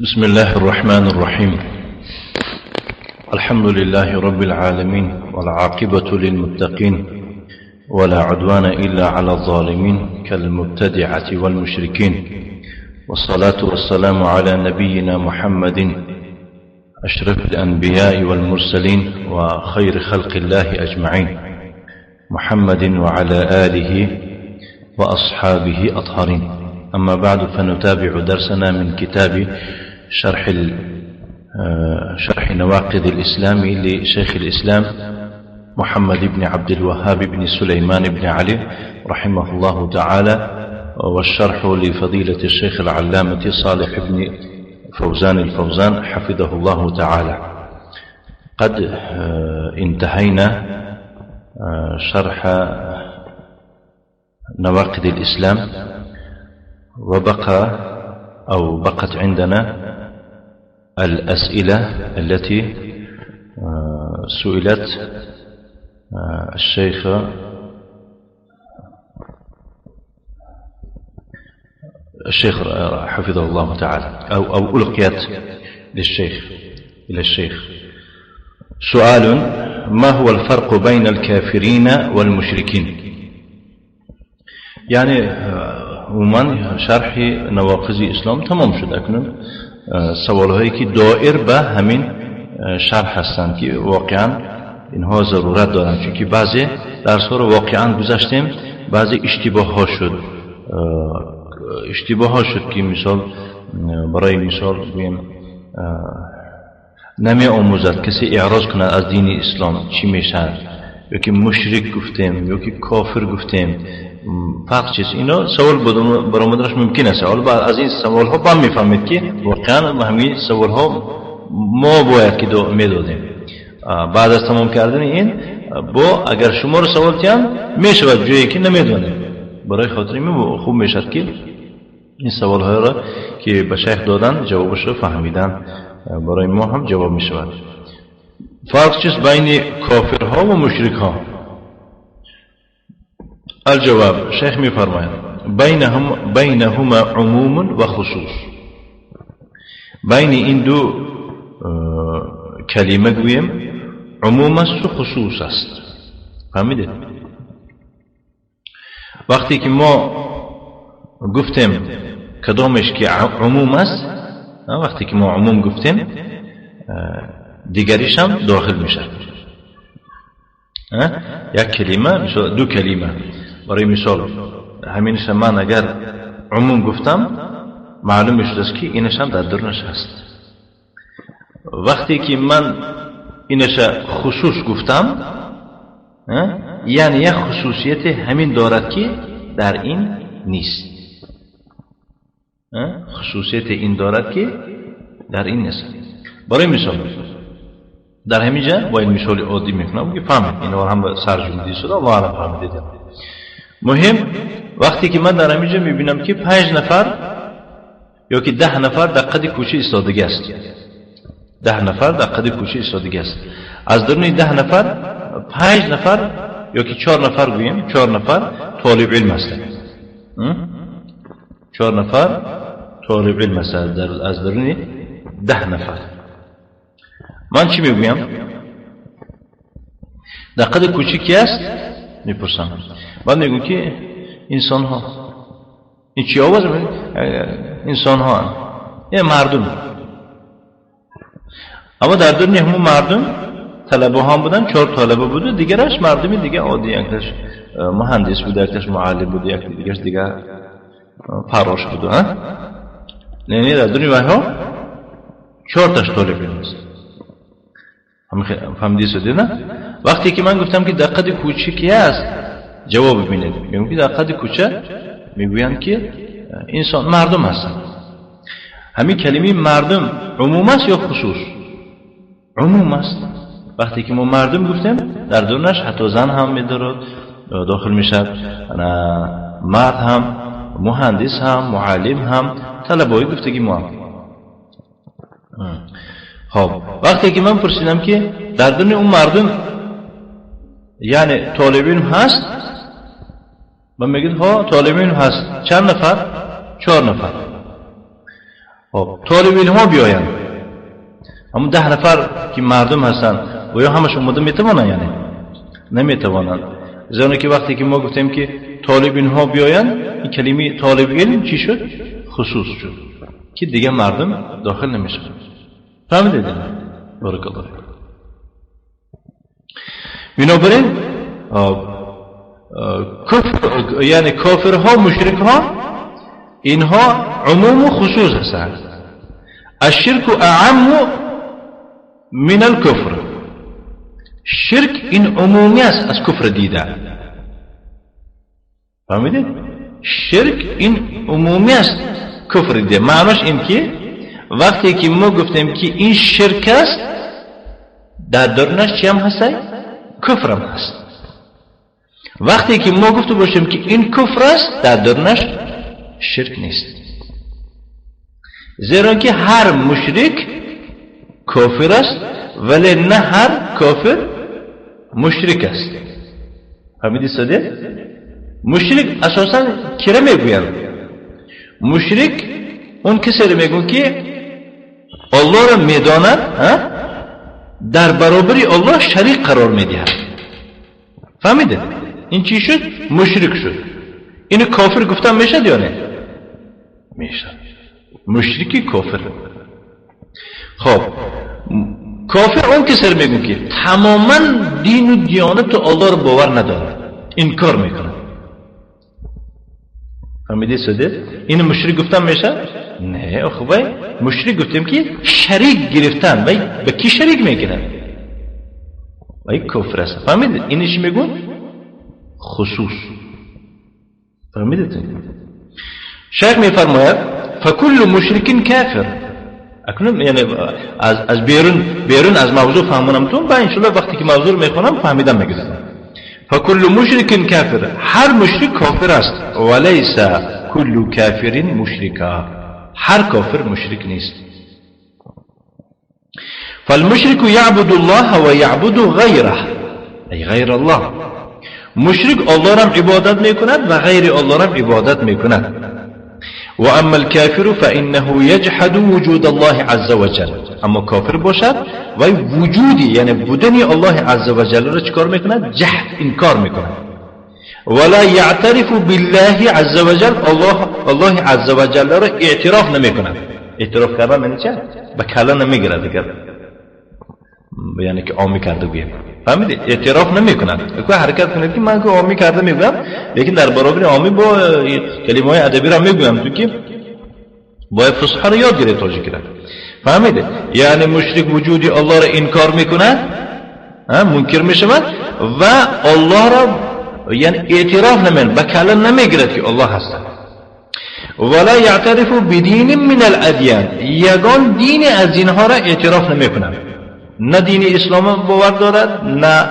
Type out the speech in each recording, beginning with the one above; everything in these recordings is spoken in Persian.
بسم الله الرحمن الرحيم. الحمد لله رب العالمين، والعاقبة للمتقين، ولا عدوان إلا على الظالمين كالمبتدعة والمشركين، والصلاة والسلام على نبينا محمد أشرف الأنبياء والمرسلين وخير خلق الله أجمعين، محمد وعلى آله وأصحابه أطهرين. أما بعد، فنتابع درسنا من كتاب شرح نواقض الإسلام لشيخ الإسلام محمد بن عبد الوهاب بن سليمان بن علي رحمه الله تعالى، والشرح لفضيلة الشيخ العلامة صالح بن فوزان الفوزان حفظه الله تعالى. قد انتهينا شرح نواقض الإسلام، بقت عندنا الأسئلة التي سئلت الشيخ حفظه الله تعالى، أو ألقيت إلى الشيخ. سؤال: ما هو الفرق بين الكافرين والمشركين؟ يعني عموما شرح نواقض الإسلام تمام شد. اکنون سوال هایی که دائر به همین شرح هستند که واقعا اینها ضرورت دارند، چون که بعضی درس ها رو واقعا گذاشتیم، بعضی اشتباه ها شد که برای مثال بگیم نمی آموزد کسی اعراض کند از دین اسلام چی میشه، یا که مشرک گفتیم یا که کافر گفتیم، فرق چیست. اینا سوال برآمدنش ممکن است. حالا از این سوال ها با میفهمید که واقعا همین سوال ها ما باید که میدادیم. بعد از تمام کردن این اگر شما رو سوال کردن میشود جایی که نمیدونیم، برای خاطر خوب میشد که این سوال ها را که به شیخ دادن جوابش رو فهمیدن، برای ما هم جواب میشود. فرق چیست بین کافرها و مشرکها؟ الجواب: شیخ میفرماید بینهما عموم و خصوص. بین این دو کلمه گویم عموم است و خصوص است. فهمیدید؟ وقتی که ما گفتیم کدامش که عموم است، وقتی که ما عموم گفتیم دیگریش هم داخل میشه. یک کلمه، دو کلمه. برای مثال همینش من اگر عموم گفتم معلوم میشد است که اینش هم در درونش هست. وقتی که من اینش خصوص گفتم، یعنی یک خصوصیت همین دارد که در این نیست. خصوصیت این دارد که در این نیست. برای مثال در همینجا با این مثال عادی میکنم که فهمید. اینا هم سرجوندی شده و الان فهمیدید. مهم وقتی که من در همینجا میبینم که 5 نفر یا که 10 نفر در قد کوچه ایستادگی است. 10 نفر در قد کوچه ایستادگی است. از درون 10 نفر 5 نفر یا که 4 نفر گوییم، 4 نفر طالب علم هستند. 4 نفر طالب علم هستند از درون 10 نفر. من چی میگویم؟ در قد کوچکی است میپرسم. بعد میگم که انسان ها این چی آواز میگه؟ انسان ها یه مردم. اما در درون همون مردم طلبه ها بودن، 4 طلبه بوده، دیگرش مردمی دیگه عادی، یکش مهندس بوده، یکش معلم بوده، یکش دیگه فراش بوده. نه در درون وها 4 تاش طالب نیست. فهمیدی شده نه؟ وقتی که من گفتم که در قد کوچکی است، جواب ببینید. میگم که در قد کوچه میگویند که انسان مردم هستن. همین کلمه مردم عموم است یا خصوص؟ عموم است. وقتی که ما مردم گفتیم در درونش حتی زن هم میدارد داخل میشه، مرد هم، مهندس هم، معلم هم، طلبه‌ای گفتگی ما هم. خب وقتی که من پرسیدم که در درون اون مردم یعنی طالبین هست، من میگید ها طالبین هست. چند نفر؟ 4 نفر. خب طالب علم ها بیاین، اما 10 نفر که مردم هستن و یا همش اومده میتوانن؟ یعنی نمیتوانن. زیرا که وقتی که ما گفتیم که طالب علم ها بیاین، این کلمه طالب علم چی شد؟ خصوص شد که دیگه مردم داخل نمیشن. فهمیدید؟ بارک الله. بنابراین کفر یعنی کافرها مشرک ها اینها عموم و خصوص هستند. الشرك اعم من الكفر. شرک این عمومی است از کفر دیده. فهمیدید؟ شرک این عمومی است کفر دیده. معناش این که وقتی که ما گفتیم که این شرک است، در درونش چی هم هسته؟ کفر هم هست. وقتی که ما گفته باشیم که این کفر است، در درونش شرک نیست. زیرا که هر مشرک کافر است، ولی نه هر کافر مشرک است. فهمیدی ساده؟ مشرک اساسا کره میگوین؟ مشرک اون کسی رو میگون که الله را میداند، در برابری الله شریک قرار میدهد. فهمیده؟ این چی شد؟ مشرک شد. اینو کافر گفتن میشد یا نه؟ میشد. مشرکی کافر. خب کافر اون کسی رو میگون که تماما دین و دیانت الله رو باور نداره، انکار میکنه. فهمیدی ساده؟ این مشرک گفتن میشه؟ نه خوبه. مشرک گفتیم که شریک گرفتن. وای به کی شریک میکنن؟ وای کفر است. فهمیدید؟ اینش میگون خصوص. فهمیدید؟ شیخ میفرماید فکل مشرک کافر. اکنون یعنی از بیرون از موضوع فهمونمتون، با انشالله وقتی که موضوع رو میخونم فهمیدم میگذارم. فکل مشرک کافر. هر مشرک کافر است. ولیس کل کافر مشرکا. هر کافر مشرک نیست. فالمشرك يعبد الله ويعبد غيره، ای غیر الله. مشرک الله را عبادت میکند و غیر الله را عبادت میکند. و اما الكافر فانه يجحد وجود الله عز وجل. اما کافر باشد و وجودی یعنی بودنی الله عز وجل را چیکار میکند؟ جحد، انکار میکند. ولا يعترف بالله عز وجل. الله عز وجل را اعتراف نمیکند. اعتراف کردن یعنی چه؟ به کلا نمیگیره دیگه، یعنی که آمی کرده گویم. فهمیدید؟ اعتراف نمیکنند. کوئی حرکت کنید که من که آمی کرده میگویم، لیکن در برابر آمی با کلمه های ادبی را میگویم، تو که باید فصحا را یاد گیره تاجیکی را. فهمیدید؟ یعنی مشرک وجودی الله را انکار میکند، منکر میشود و الله را یعنی اعتراف نمیکنه، به کلا نمیگیرد که الله هست. ولا يعترف بدین من الادیان. یگان دین از اینها را اعتراف نمیکنند. نه دین اسلام باور دارد، نه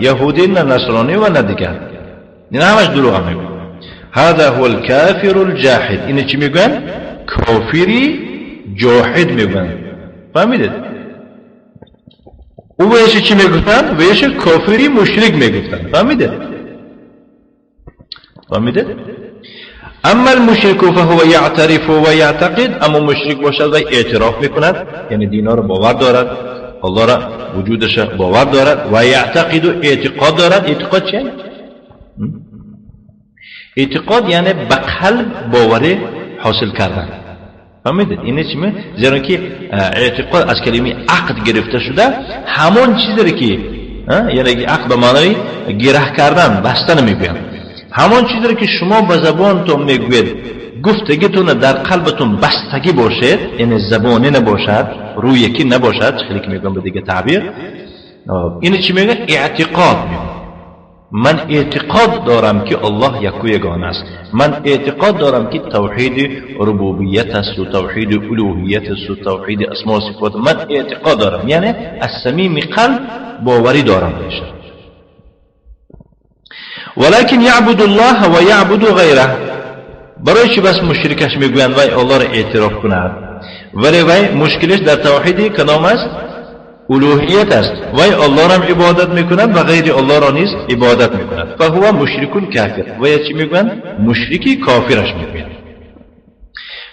یهودی، نه نصرانی و نه دیگر. این همش دروغ میگن. هذا هو الكافر الجاحد. اینه چی میگن؟ کافری جاحد میگن. فهمیدید؟ او بهش چی میگفتن؟ بهش کافری مشرک میگفتن. فهمیدید؟ فهمیدید؟ اما المشرك فهو يعترف ويعتقد. اما مشرک باشد و اعتراف میکند، یعنی دینا رو باور دارد، الله را وجودش باور دارد و یعتقد و اعتقاد دارد. اعتقاد چیه؟ اعتقاد یعنی به قلب باوری حاصل کردن. فهمیدید؟ اینه چی میگه؟ زیرا که اعتقاد از کلمه عقد گرفته شده، همون چیزی که یعنی عقد به معنای گره کردن، بستن میگویم. همون چیزی که شما به زبانتون میگوید، گفتگیتون در قلبتون بستگی باشد، یعنی زبانی نباشد، روی یکی نباشد، خیلی که میگم به دیگه تعبیر. اینه چی میگه؟ اعتقاد میگه. من اعتقاد دارم که الله یک و یگانه است. من اعتقاد دارم که توحید ربوبیت است و توحید الوهیت است و توحید اسماء و صفات. من اعتقاد دارم، یعنی از صمیم قلب باوری دارم بشه. ولكن يعبد الله و يعبد غیره. برای چی بس مشرکش میگویند وای الله را اعتراف کند، ولی وای مشکلش در توحید کدام است؟ الوهیت است. وای الله را عبادت میکند و غیر الله را نیز عبادت میکند. فهو مشرک کافر. وای چی میگویند؟ مشرکی کافرش میگویند.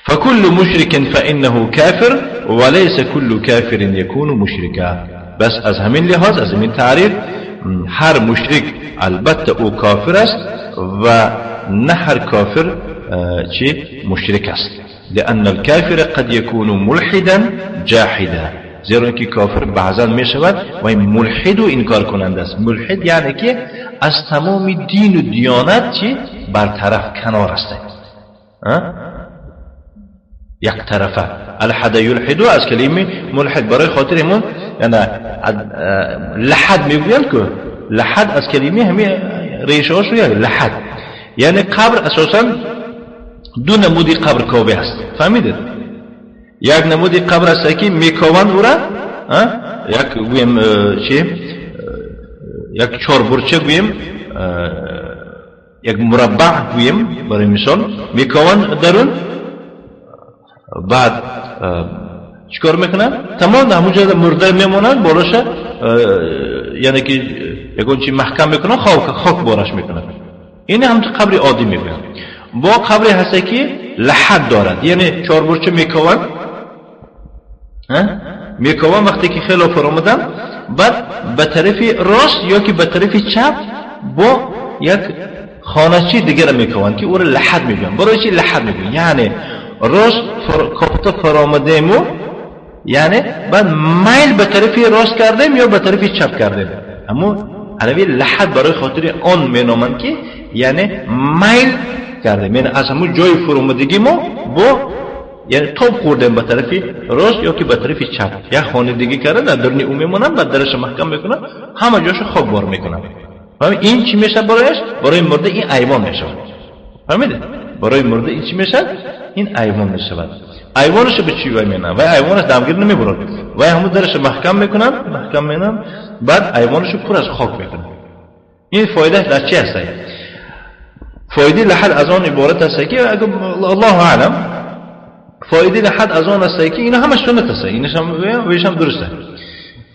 فكل مشرك فإنه كافر وليس كل كافر يكون مشركا. بس از همین لحاظ، از همین تعریف، هر مشرک البته او کافر است و نه هر کافر چی مشرک است. لأن الكافر قد يكون ملحدا جاحدا، زیرا که کافر بعضا می شود و ملحد و انکار کننده است. ملحد یعنی که از تمام دین و دیانت چی برطرف کنار است. یک طرفه الحد یلحدو از کلمه ملحد، برای خاطرمون یعنی لحد میگویند که لحد از کلمه همین ریشه هاش رو لحد یعنی قبر. اساسا دو نمودی قبر کعبه است، فهمیدید؟ یک نمودی قبر است که میکوند او را یک گویم چی یک چهار برچه گویم یک مربع گویم برای مثال میکوند درون، بعد چیکار میکنن؟ تمام همونجا مرده میمونن، بالاش یعنی که یکون چی محکم میکنن، خاک بارش میکنن. این هم قبر عادی میگن. با قبری هست که لحد دارد، یعنی چهار برچه میکوان وقتی که خیلی فرامدن، بعد به طرف راست یا که به طرف چپ با یک خانچی دیگر میکوان که او را لحد میگن. برای چی لحد میگن؟ یعنی راست کافتا فرامدهمو، یعنی بعد میل به طرف راست کردیم یا به طرف چپ کردیم. اما عربی لحد برای خاطر آن مینامند که یعنی میل کردیم، یعنی از همون جای فرامدگی ما با یعنی توپ خوردیم به طرف راست یا که به طرف چپ. یک خانه دیگه کردن درنی او میمونن، بعد درش محکم میکنن، همه جاشو خاک بار میکنن. این چی میشه برایش؟ برای مرده این ایوان میشه. فهمیده؟ برای مرده این چی میشه؟ این ایوان میشه. ایوانش به چی میمونن و ایوانش دمگیر نمیبرن و همون درش محکم میکنن، بعد ایوانش پر از خاک میکنن. این فایده در چی هست؟ فایده لحد از آن عبارت است که الله اعلم فایده لحد از آن است که اینا همش سنت است، اینش هم درسته.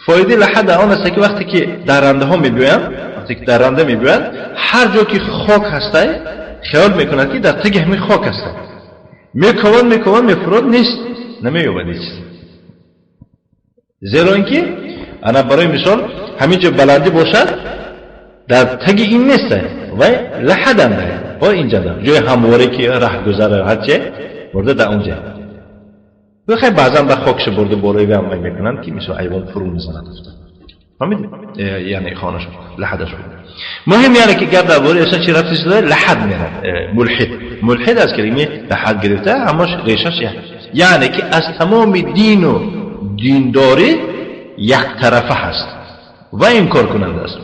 فایده لحد آن است که وقتی که درنده ها میبینن، وقتی که درنده میبینن هر جا که خاک هسته خیال میکنن که در تگ همین خاک هسته، میکوان میفراد نیست، نمیوبد هیچ. زیرا اینکه انا برای مثال همینجا بلندی باشد در تگ این نیست و لحد هم داره و اینجا داره جای همواره که راه گذره هرچه برده در اونجا. بخیر بعضا به خاکش برده بالای و هم میکنن که مثل ایوان فرو میزنند. فهمیدید؟ یعنی خانش لحدش بود. مهم یعنی که گرد درباره اصلا چی رفتی شده؟ لحد میرن. ملحد از کلمه لحد گرفته، هماش ریشش یعنی که از تمام دین و دینداری یک طرفه هست و انکار کننده است.